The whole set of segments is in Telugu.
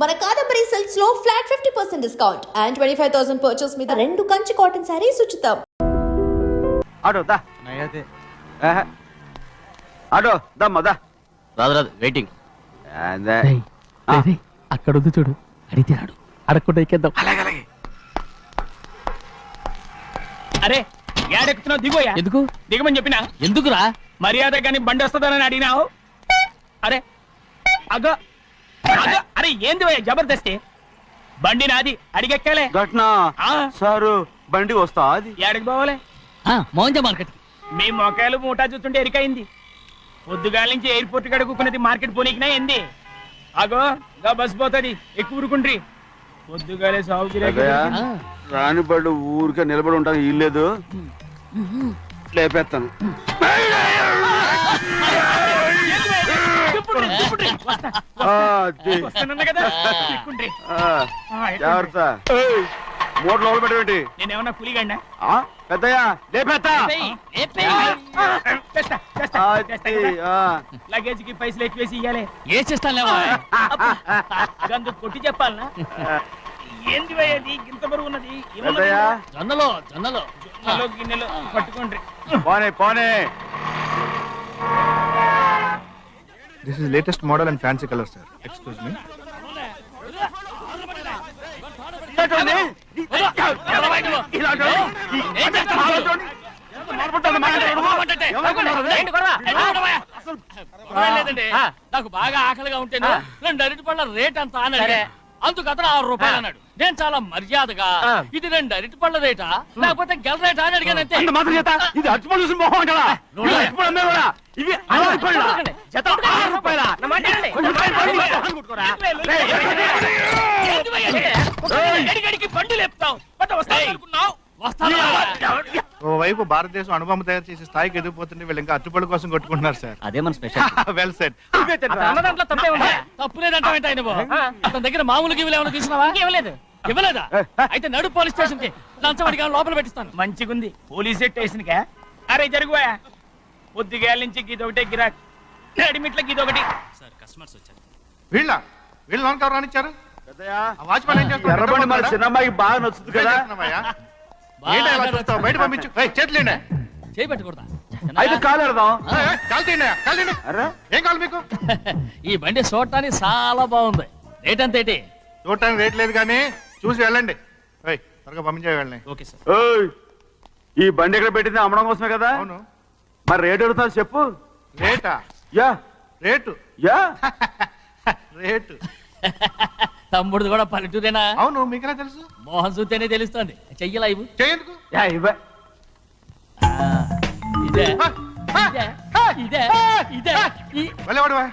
మన కాదంబరి సిల్క్స్ లో ఫ్లాట్ 50% డిస్కౌంట్ అండ్ 25,000 పర్చేస్ మీద 2 కంచి కాటన్ సారీస్ ఉచితం. ఆటో దా నయతే ఆటో దమ్మ దా రాదు రాదు వెయిటింగ్ అక్కడ ఉంది చూడు అడిగితే రాడు అడగకుండా ఎక్కేద్దాం. అలాగే అరే ఏడెక్కుతున్నావు దిగోయా. ఎందుకు దిగమని చెప్పినా ఎందుకురా? మర్యాద కానీ బండి వస్తుందని అడిగినావు. అరే అగో అగో అరే ఏంది భయ్యా జబర్దస్తి. బండి నాది అడిగెక్కాలే. ఘట్నా సారు బండి వస్తా అది ఏడకి పోవాలే. మోహన్జా మార్కెట్. మీ మొక్కలు మూటా చూస్తుంటే ఎరికైంది. పొద్దుగాల నుంచి ఎయిర్పోర్ట్ కడుక్కున్నది మార్కెట్ పోనీకినా ఏంది. అగో గా బస్ పోతుంది ఎక్కువ ఊరుకుండ్రి. పొద్దుగాలే సాగు రాని బళ్ళు ఊరికే నిలబడి ఉంటాను ఇల్లేదు లేపేస్తాను. జాగ్రత్త మూడు లోపల పెట్టేటి. నేనేమన్నా పులిగండా పెద్దయ్యా లేపేస్తా. లగేజ్ కి పైసలు ఎక్కువేసి ఇయ్యాలి. ఏ చేస్తానులేవా గందు కొట్టి చెప్పాలనా ఏంది భయ్యది ఇంత బరువు ఉన్నది. పెద్దయ్యా జొన్నలో జొన్నలో జొన్నలో గిన్నెలో పట్టుకోండి. పోనే పోనే. This is latest model and fancy color, sir. Excuse me. నాకు బాగా ఆకలిగా ఉంటేను 2 అరటిపళ్ళ రేట్ అంత అన్నాడు. అందుకు అతను 6 రూపాయలు అన్నాడు. నేను చాలా మర్యాదగా ఇది 2 అరటిపళ్ళ రేటా లేకపోతే గెల రేటా అని అడిగానంతే. ఇది అచ్చుపళ్ళు మొహం కదా. ఇవి బండి లేపుతావు. ఓవైపు భారతదేశం అనుభవం తయారు చేసే స్థాయికి ఎదిగిపోతుంటే వీళ్ళు ఇంకా అట్టుపళ్ళు కోసం కొట్టుకుంటున్నారు సార్. అదే మన స్పెషల్. Well set. దాంట్లో తప్పే ఉందా? తప్పులేదంటావేంట ఆయన అతని దగ్గర మామూలు గివ్వులు ఏమైనా తీసుకున్నావా? ఇవ్వలేదు. ఇవ్వలేదా? అయితే నడు పోలీస్ స్టేషన్ కి లంచం అడిగా లోపల పెట్టిస్తాను. మంచిగుంది పోలీస్ స్టేషన్ కా. అరే జరుగుయా పొద్దుగాల నుంచి గీదొకటే గిరాక్ అడిమిట్లకి ఇదొకటి. వీళ్ళ లోన్ ఎవరు రానిచ్చారు? పెద్దయ్యా వాచ్మెన్ ఏం చేస్తున్నారు? ఎర్రబండి మన చిన్నమ్మాయికి బాగా నచ్చుతుంది కదా. ఏంటి అలా చూస్తావు? బయట పంపించు. చేతులేండి. చేయి పెట్టకూడదా? అయితే కాలు ఎడదాం. కాలు తీయండి. కాలు తీయండి. అరే ఏం కావాలి మీకు? ఈ బండి చూడటానికి చాలా బాగుంది. రేట్ అంత ఏంటి? చూడటానికి రేట్ లేదు కానీ చూసి వెళ్ళండి. త్వరగా పంపించే వెళ్ళండి. Okay sir. ఓయ్ ఈ బండి ఎక్కడ పెట్టింది అమ్మడం కోసమే కదా. అవును. మరి రేట్ అడుగుతా చెప్పు. రేటా? Ya rate ya rate. తమ్ముడు కూడా పల్లెటూరేనా? అవును. మీకెలా తెలుసు? మోహన్ చూస్తేనే తెలుస్తుంది. చెయ్యలా ఇవ్వు. చేయందుకు? యా ఇవ్వ. ఇదే ఇదే ఇదే వెళ్ళేవాడువా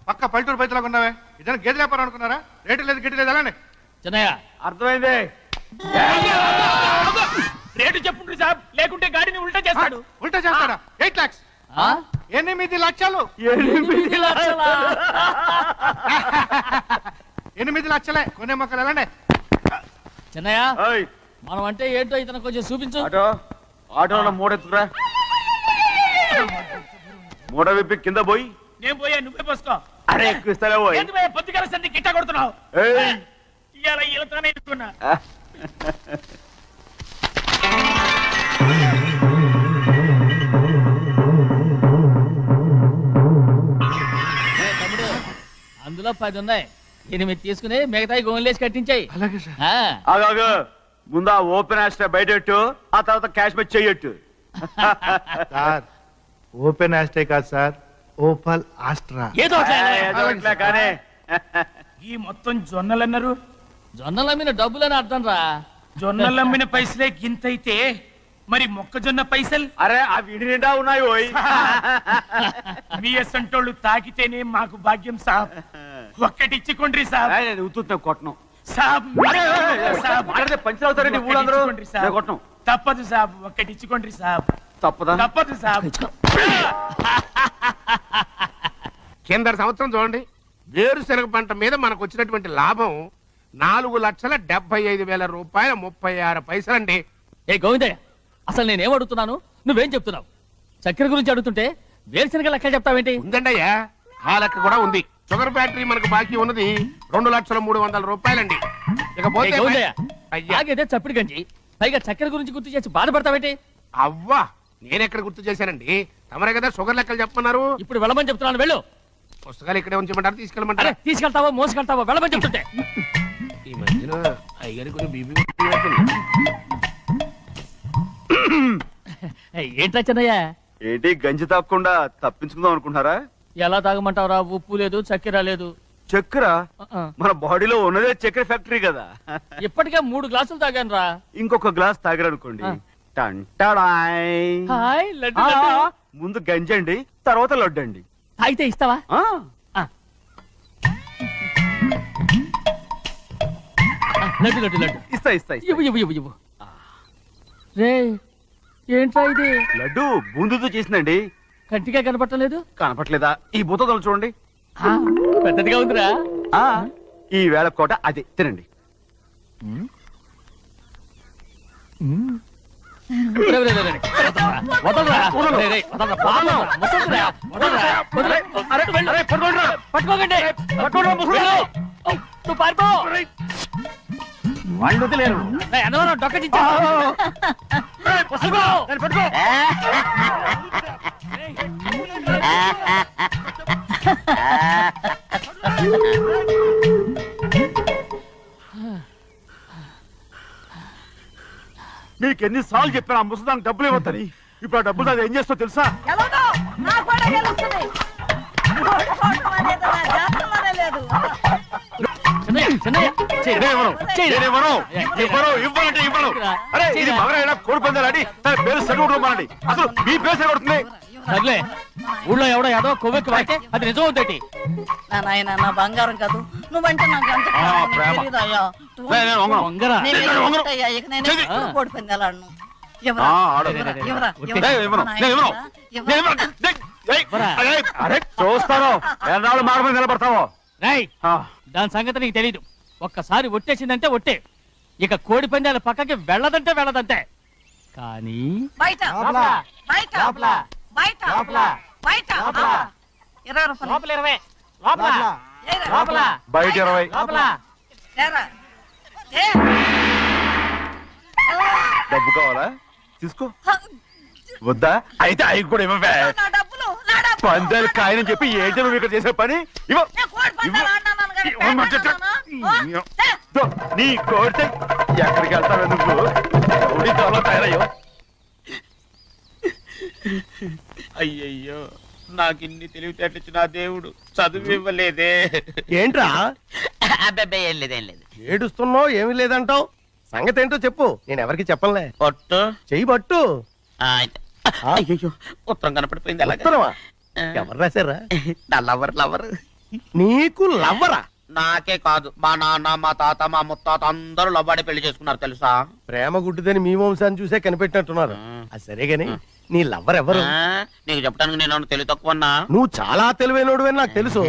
పక్క పల్లెటూరు బయటలాగా ఉన్నావే. ఇదైనా గేదె వ్యాపారం అనుకున్నారా? రేటు లేదు గిట్టు లేదు వెళ్ళండి. చిన్నయ్య అర్థమైంది. రేటు చెప్పుండ్రి సాబ్ లేకుంటే గాడిని ఉల్టా చేస్తాడు. ఉల్టా చేస్తాడా? 8 lakhs. 8 లక్షలు. 8 లక్షలా? 8 లక్షలే. కొనే మొక్కలు వెళ్ళండి. చిన్నయ్య ఓయ్ మనం అంటే ఏంటో ఇతను కొంచెం చూపించు. ఆటోలో మూడెత్తుకురా. మూడ విప్పి కింద పోయి. నేను పోయా నువ్వే పోసుకో. అరే ఎక్కువ ఇస్తాలే పోయి. ఏంది భయ్యా పొద్దుగాల సంధి గిట్ట కొడుతున్నావు. ఇవాళ ఈలతోనే ఎత్తుకున్నా. తమ్ముడు అందులో 10 ఉన్నాయి. 8 తీసుకుని మిగతాయి గోన్లేసి కట్టించాయి. అలాగే సార్. ఆగాగు ముందు ఆ ఓపెన్ ఆస్ట్రా బయటెట్టు ఆ తర్వాత క్యాష్ మెచ్ చెయ్యట్టు. సార్ ఓపెన్ ఆస్ట్రే కాదు సార్, ఓపల్ ఆస్ట్రా. ఏదో అట్లా కానీ ఈ మొత్తం జొన్నలన్నారు. జొన్నల మీద డబ్బులని అర్థం రా. జొన్నలమ్మిన పైసలే గింతైతే మరి మొక్కజొన్న పైసలు? అరే ఆ విడి నిండా ఉన్నాయి ఓయ్. మీ అసంటోళ్ళు తాకితేనే మాకు భాగ్యం సాబ్. ఒక్కటిచ్చుకోండి సాబ్. నేను ఉత్తున్నా కొట్టను సాబ్. సాబ్ పంచర్ అవుతారండి ఊళ్ళందరూ. కొట్టను తప్పదు సాబ్. ఒక్కటిచ్చుకోండి సాబ్. తప్పదా? తప్పదు సాబ్. కింద సంవత్సరం చూడండి వేరుశనగ పంట మీద మనకు వచ్చినటువంటి లాభం 4,75,000 రూపాయల 36 పైసలండి. ఏ గోవిందయ్య అసలు నేనేం అడుగుతున్నాను నువ్వేం చెప్తున్నావు? చక్కెర గురించి అడుగుతుంటే వేరుశనగ లెక్క చెప్తావేంటి? ఉందండి అయ్యా, ఆ లెక్క కూడా ఉంది. షుగర్ ఫ్యాక్టరీ మనకు బాకీ ఉన్నది 2,300,000 రూపాయలండి. ఇకపోతే ఏయ్, గోవిందయ్య, అయ్యా ఆగేదే చప్పిడి గంజి పైగా చక్కెర గురించి గుర్తు చేసి బాధపడతావేంటి? అవ్వా నేనెక్కడ గుర్తు చేశానండి, తమరే కదా షుగర్ లెక్కలు చెప్పమన్నారు. ఇప్పుడు వెళ్ళమని చెప్తున్నాను, వెళ్ళు. పుస్తకాలు ఇక్కడే ఉంచమంటారు, అరే తీసుకెళ్ళమంటారా? తీసుకెళ్తావో మోసుకెళ్తావో వెళ్ళమని చెప్తుంటే. ఈ మధ్యన అయ్యారు కొన్ని బీబీ ఏంట్రా చిన్నయ్య, ఏంటి గంజి తాగకుండా తప్పించుకుందాం అనుకుంటున్నారా? ఎలా తాగమంటావురా? ఉప్పు లేదు, చక్కెర లేదు. చక్కెర ఆ. మన బాడీలో ఉన్నదే చక్కెర ఫ్యాక్టరీ కదా. ఇప్పటికే 3 గ్లాసులు తాగాను రా. ఇంకొక గ్లాస్ తాగారనుకోండి, ఆ. టంటాడాయ్. హాయ్ లడ్డు ఆ, లడ్డు. ముందు గంజండి, తర్వాత లడ్డండి. తాగితే ఇస్తావా? ఆ, ఆ. లడ్డు లడ్డు లడ్డు ఇస్తా ఇస్తా ఇస్తా. ఇవ్వు ఇవ్వు ఇవ్వు ఇవ్వు. రే ఏంట్రా ఇది? లడ్డు బూందుతో చేసిందండి. కంటిగా కనపట్టలేదు. కనపట్లేదా? ఈ బూతలు చూడండి. పెద్దదిగా ఉందిరా. ఆ, ఈ వేళ కోట అదే తినండి. రే, రే, రే, రే. వదలరా. రే, రే, వదలరా. బాగా ముసలిరా. వదలరా. వదలరా. అరే, పట్టుకోండిరా. పట్టుకోకండి. వెళ్ళు. నువ్వు పారిపో. వాళ్ళు వదిలేరు. రే, అన్నవరం డొక్క చించా. పట్టుకో. మీకు ఎన్నిసార్లు చెప్పాను ఆ ముసదానికి డబ్బులు ఇవ్వద్దని. ఇప్పుడు ఆ డబ్బులు అది ఏం చేస్తో తెలుసా? ఎలాగో నా కూడా గెలుస్తుంది. ఓడిపోవటం అనేది నా జాతకంలోనే లేదు. చిన్నయ్య, చిన్నయ్య. చెయ్యి. నేనివ్వను. చెయ్యి. నేనివ్వను. ఇవ్వను. ఇవ్వనంటే ఇవ్వను. అరే ఇది మగరైనా కోడి పందాలని తన పేరు సరిగొట్టుకోమనండి. అసలు మీ పేరు సరిగొడుతుంది. సర్లే, ఊళ్ళో ఎవడో ఏదో కొవ్వెక్కి వాడితే అది నిజం అవుతాయి. నా నాయన నా బంగారం కాదు, నువ్వంటే నాకు ఎంత ఆ, ప్రేమ. తెలీదయ్యా. నేను వంగను. వంగరా. నేను నేను వంగను. ఏంటయ్యా, ఇక నేను చెయ్యి. ఎప్పుడు కోడి పందాలాడను. ఆ, ఎవరా? ఆడు. ఎవరా? రే, రే, ఎవరా? రే. ఎవరా? నేను ఇవ్వను. నా నేను ఇవ్వను. నాయనా, నేను ఎవరా? ఇవ్వను. ఏయ్, ఇవ్వరా. అరే చూస్తాను ఎన్నాళ్ళు మార్గం నిలబడతావో. రై, ఆ, దాని సంగతి నీకు తెలీదు. ఒక్కసారి ఒట్టేసిందంటే ఒట్టే. ఇక కోడి పందాల పక్కకి వెళ్ళదంటే వెళ్ళదంతే. కానీ బయట బయట బయట బయట 20 రూపాయలు. ఏరా. బయట 20. ఏరా. ఏ. డబ్బు కావాలా? తీసుకో. వద్దా? అయితే అవి కూడా ఇవ్వవే. నా డబ్బులు, నా డబ్బులు. పందాలు కాయని చెప్పి ఏంటి నువ్వు ఇక్కడ చేసే పని? ఇవ్వ. నేను కోడి పందాలు ఆడినాను కానీ ఇవ్వమంటే పేకాడుతున్నానా? ఏ. దో, నీ కోడితే ఎక్కడికి వెళ్తావే నువ్వు? ఉడితో తయారయ్యో. అయ్యయ్యో నాకిన్ని తెలివితేటలు ఇచ్చిన ఆ దేవుడు చదువు ఇవ్వలేదే. ఏంట్రా అబ్బాయి ఏం లేదు ఏం లేదు. ఏడుస్తున్నావు? ఏమీ లేదంటావు? సంగతి ఏంటో చెప్పు, నేను ఎవరికి చెప్పనులే. ఒట్టు చెయ్యి పట్టు. అయ్యో ఉత్తరం కనపడిపోయింది అలాగే. ఉత్తరమా? ఎవరు రాశారా? నా లవర్ లవర్. నీకు లవ్వరా? నాకే కాదు, మా నాన్న మా తాత మా ముత్తాత అందరూ లవ్వాడి పెళ్లి చేసుకున్నారు తెలుసా. ప్రేమ గుడ్డిదని మీ వంశాన్ని చూసే కనిపెట్టినట్టున్నారు. అది సరే గాని నీ లవ్వర్ ఎవరు? నీకు చెప్పడానికి నేను తెలివి తక్కువన్నా. నువ్వు చాలా తెలివైనడు అని నాకు తెలుసు.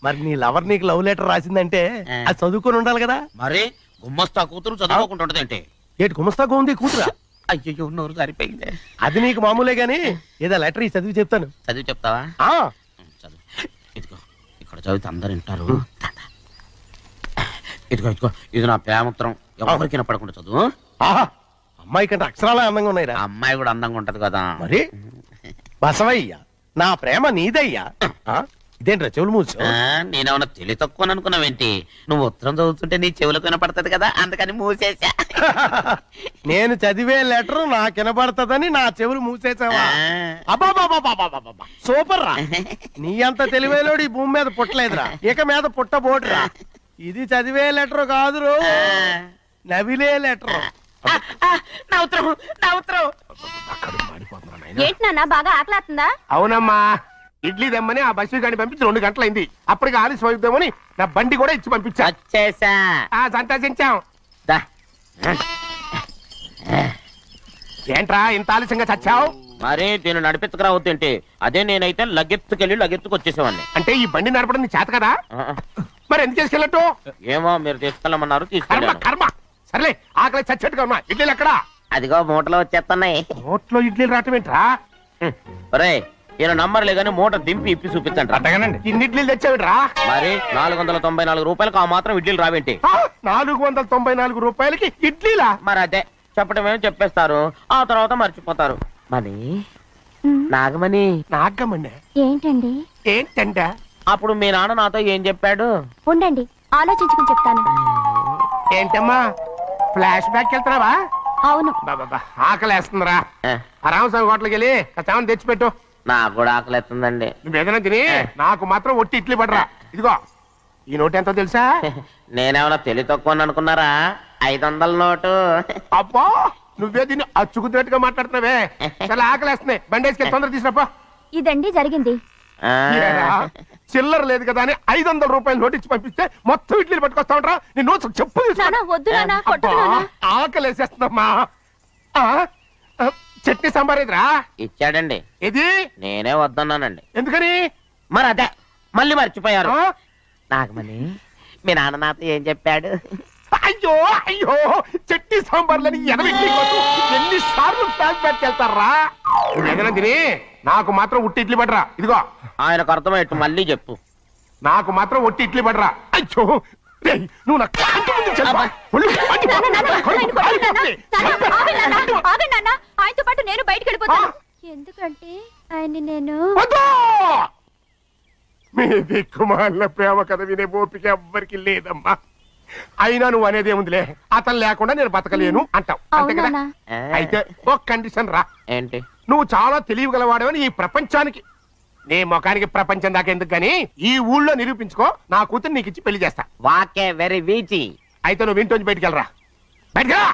మరి నీ లవర్ నీకు లవ్ లెటర్ రాసిందంటే అది చదువుకొని ఉండాలి కదా. మరి గుమ్మస్తా కూతురు చదువుకుంటుంటది ఏంటి? ఏటి గుమస్తాగా ఉంది కూతురా? అయ్యో నోరు సరిపోయింది. అది నీకు మామూలే గాని ఏదో లెటర్ ఈ చదివి చెప్తాను. చదివి చెప్తావా? ఆ చదువు. ఇదిగో ఇక్కడ చదివితే అందరు వింటారు. ఇదిగో ఇదిగో ఇది నా ప్రేమోత్తరం. ఎవరికి వినపడకుండా చదువు. ఆహా, అమ్మాయి కంటే అక్షరాలే అందంగా ఉన్నాయిరా. ఆ అమ్మాయి కూడా అందంగా ఉంటది కదా. మరి బసవయ్య నా ప్రేమ నీదయ్యా. ఆ, ఇదేంట్రా చెవులు మూసు? నేనేమన్నా తెలివి తక్కువ అనుకున్నావేంటి? నువ్వు ఉత్తరం చదువుతుంటే నీ చెవులకు వినపడుతుంది కదా, అందుకని మూసేసా. నేను చదివే లెటర్ నాకు వినబడతదని నా చెవులు మూసేసావా? అబ్బాబాబాబాబాబాబా, సూపర్ రా. నీ అంత తెలివేలోడు ఈ భూమి మీద పుట్టలేదురా, ఇక మీద పుట్టబోడురా. ఇది చదివే లెటర్ కాదురు, నవిలే లెటర్. నా ఉత్తరం నా ఉత్తరం. ఏంటి నాన్న బాగా ఆకలాతుందా? అవునమ్మా, ఇడ్లీ దమ్మని ఆ బస్సు గాని పంపించి 2 గంటలైంది. అప్పటికి ఆలస్యం అవుతామని నా బండి కూడా ఇచ్చి పంపించా. వచ్చేసా. సంతోషించాం. ఏంట్రా ఇంత ఆలస్యంగా చచ్చావు? మరి దీన్ని నడిపెత్తుకురావద్దేంటి? అదే నేనైతే లగెత్తుకెళ్ళి లగెత్తుకు వచ్చేసేవాడిని. అంటే ఈ బండి నడపడం నీ చేత కదా? మరి ఎందుకు చేసుకెళ్ళట్టు? ఏమో మీరు తీసుకెళ్ళమన్నారు, కర్మ తీసుకెళ్ళాను. కర్మ. సర్లే, ఆకలి చచ్చేట్టుగా ఉన్నా. ఇడ్లీలు ఎక్కడా? అదిగో మూటలో వచ్చేస్తున్నాయి. నోట్లో ఇడ్లీలు రావటం ఏంట్రా? ఒరేయ్, ఈయన నంబర్లే గానీ మూట దింపి ఇప్పి చూపించండి రా. అట్టగానండి. ఇన్ని ఇడ్లీలు తెచ్చావిడ్రా మరి 494 రూపాయలకు ఆ మాత్రం ఇడ్లీలు రావేంటి? 494 రూపాయలకి ఇడ్లీలా? మరి అదే చెప్పడమేమో చెప్పేస్తారు, ఆ తర్వాత మర్చిపోతారు. మరి నాగమణి నాగమ్మండి ఏంటండి? ఏంటంట? అప్పుడు మీ నాన్న నాతో ఏం చెప్పాడు? ఉండండి, ఆలోచించుకుని చెప్తాను. ఏంటమ్మా ఫ్లాష్ బ్యాక్ వెళ్తున్నావా? అవును. బాబా ఆకలేస్తుందిరా. ఏ, ఆ రామస్వామి హోటల్కి వెళ్ళి కాస్త తెచ్చిపెట్టు. నాకు కూడా ఆకలిస్తుందండి. నువ్వేదైనా తిని నాకు మాత్రం ఒట్టి ఇడ్లీ పడరా. ఇదిగో ఈ నోటు ఎంతో తెలుసా? నేనేమన్నా తెలివి తక్కువ అనుకున్నారా? 500 నోటు. అబ్బా నువ్వే దీన్ని అచ్చుకుతున్నట్టుగా మాట్లాడుతున్నావే. చాలా ఆకలేస్తున్నాయి, బండేసుకెళ్ళి తొందర తీసినప్పా. ఇదండి జరిగింది. ఆ, చిల్లర లేదు కదా అని 500 రూపాయలు నోటు ఇచ్చి పంపిస్తే మొత్తం ఇడ్లీలు పట్టుకొస్తా ఉంటా. నీ నోట్స్ చెప్పు తీసుకో. నాన్న, వద్దు నాన్న, అబ్బా, కొట్టకు నాన్న. ఆకలేసేస్తుందమ్మా. చట్నీ సాంబార్ ఇదిరా. ఇచ్చాడండి, ఇది నేనే వద్దన్నానండి. ఎందుకని? మరి అదే మళ్ళీ మర్చిపోయారు. ఆ? నాగమణి మీ నాన్న నాతో ఏం చెప్పాడు? అయ్యో అయ్యో చట్నీ సాంబార్లని ఎన్ని సార్లు ప్యాక్ పెట్టుకెళ్తారా? నువ్వేదైనా తిని నాకు మాత్రం ఉట్టి ఇడ్లీ పడరా. ఇదిగో ఆయనకు అర్థమయ్యట్టు మళ్ళీ చెప్పు. నాకు మాత్రం ఒట్టి ఇడ్లీ పడరా. అయ్యో రేయ్, నువ్వు నా కంటి ముందు చెప్పా. ఒళ్ళు మండి నాన్న, నాన్న, కడుపు ఆయన కొట్టకు నాన్న. కాలిపోతుంది. నాన్న, ఆగండి నాన్న, ఆగండి నాన్న. ఆయనతో పాటు నేను బయటికి వెళ్ళిపోతాను. ఎందుకంటే ఆయన్ని నేను వద్దు! మీ దిక్కుమాల ప్రేమ కథ వినే ఓపిక ఎవ్వరికి లేదమ్మా. అయినా నువ్వు అనేది ఏముందిలే, అతను లేకుండా నేను బతకలేను అంటావు అంతే కదా? అవునా? ఆ, అయితే ఒక కండిషన్ రా. ఏంటి? నువ్వు చాలా తెలియగలవాడవని ఈ ప్రపంచానికి, నీ ముఖానికి ప్రపంచం దాకా ఎందుకు గాని ఈ ఊళ్ళో నిరూపించుకో. నా కూతురు నీకు ఇచ్చి పెళ్లి చేస్తా. వాకే వెరీ వీచి. అయితే నువ్వు ఇంటి బయటికి వెళ్ళరా. బయటకు రా.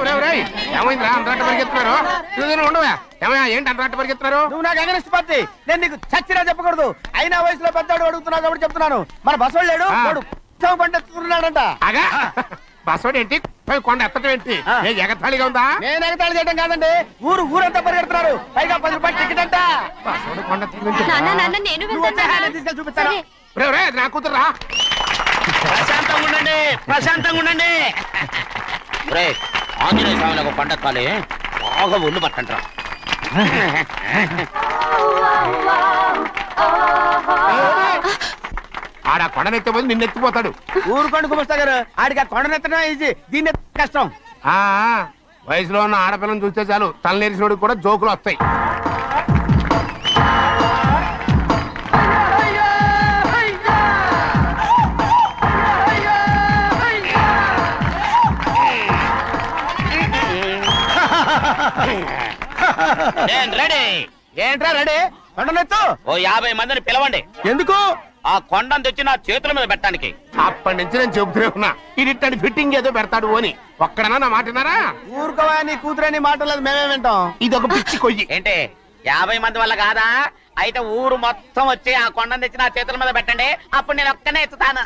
ఒరేయ్, ఒరేయ్, ఏమైందిరా అంతరాట పరిగెత్తున్నారు? ఉండవా? ఏమయ్యా ఏంటి అంతరాట పరిగెత్తున్నారు? నువ్వు నాకు అగనిస్ట్ పార్టీ, నేను నీకు చచ్చినా చెప్పకూడదు. అయినా వయసులో పెద్దవాడు అడుగుతున్నావు కాబట్టి చెప్తున్నాను. మన బసవాడు లేడు, ఆ. వాడు ఉత్సవం పండిస్తున్నాడంట. అగా బస్సోడు ఏంటి, పోయి కొండ ఎత్తడం ఏంటి? ఏ ఎగతాళిగా ఉందా? నేను ఎగతాళి చేయడం కాదండి, ఊరంతా పరిగెడుతున్నారు. పైగా 10 రూపాయలు టికెట్ అంట. బస్సోడు కొండ ఎత్తడం ఏంటి? నాన్న, నాన్న, నేను నువ్వు వచ్చే వెళ్తాను హ్యాండ్ నాన్న. తీసుకెళ్ళి చూపిస్తాను. సరే. ఒరేయ్, ఒరేయ్, అది నా కూతురు రా. ప్రశాంతంగా ఉండండి, ప్రశాంతంగా ఉండండి. రే ఆంజనేయ స్వామికి ఒక పండక్కాలి, బాగా ఒళ్ళు పట్టంట్రా. ఆడ కొండనెత్తే పోయి నిన్ను ఎత్తిపోతాడు. ఊరుకోండి కుమస్తా గారు, ఆడికి ఆ కొండనెత్తడం ఈజీ, దీన్ని ఎత్తడం కష్టం. ఆ వయసులో ఉన్న ఆడపిల్లని చూస్తే చాలు తలనేరిసినోడికి కూడా జోకులు వస్తాయి. నేను రెడీ. ఏంట్రా రెడీ? కొండనెత్తు. ఓ 50 మందిని పిలవండి. ఎందుకు? ఆ కొండను తెచ్చి నా చేతుల మీద పెట్టడానికి. అప్పటి నుంచి నేను చెబుతూనే ఉన్నా, ఇది ఫిట్టింగ్ ఏదో పెడతాడు అని. ఒక్కడనా నా మాట విన్నారా? ఊరుకోవా, నీ కూతురని మాటలేదు మేమే వింటాం. ఇది ఒక పిచ్చి కొయ్యి. ఏంటి 50 మంది వల్ల కాదా? అయితే ఊరు మొత్తం వచ్చి ఆ కొండను తెచ్చి నా చేతుల మీద పెట్టండి, అప్పుడు నేను ఒక్కనే ఎత్తుతాను.